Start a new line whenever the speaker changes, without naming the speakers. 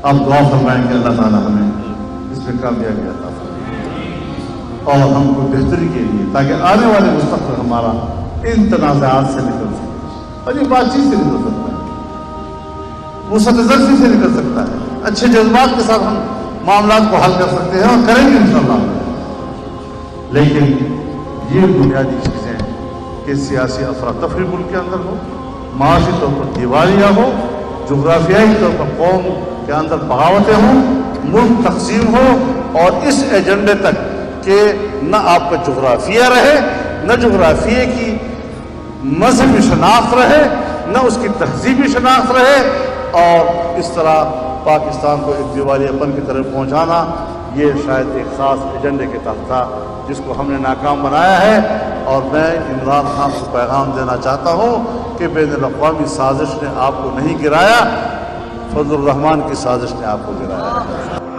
آپ دعا فرمائیں کہ اللہ تعالیٰ ہمیں اس میں کامیابی عطا فرمائے اور ہم کو بہتری کے لیے، تاکہ آنے والے مستقبل ہمارا ان تنازعات سے نکل سکے، اور یہ بات چیت سے نکل سکتا ہے، وسعت ظرفی سے نکل سکتا ہے، اچھے جذبات کے ساتھ ہم معاملات کو حل کر سکتے ہیں اور کریں گے انشاءاللہ۔ لیکن یہ بنیادی چیزیں کہ سیاسی افراتفری ملک کے اندر ہو، معاشی طور پر دیوالیہ ہو، جغرافیائی طور پر قوم کے اندر بغاوتیں ہوں، ملک تقسیم ہو، اور اس ایجنڈے تک کہ نہ آپ کا جغرافیہ رہے، نہ جغرافیے کی مذہبی شناخت رہے، نہ اس کی تہذیبی شناخت رہے، اور اس طرح پاکستان کو ایک دیوالیہ پن کی طرف پہنچانا، یہ شاید ایک خاص ایجنڈے کے تحت تھا جس کو ہم نے ناکام بنایا ہے۔ اور میں عمران خان کو پیغام دینا چاہتا ہوں کہ بین الاقوامی سازش نے آپ کو نہیں گرایا، فضل الرحمان کی سازش نے آپ کو گرایا ہے۔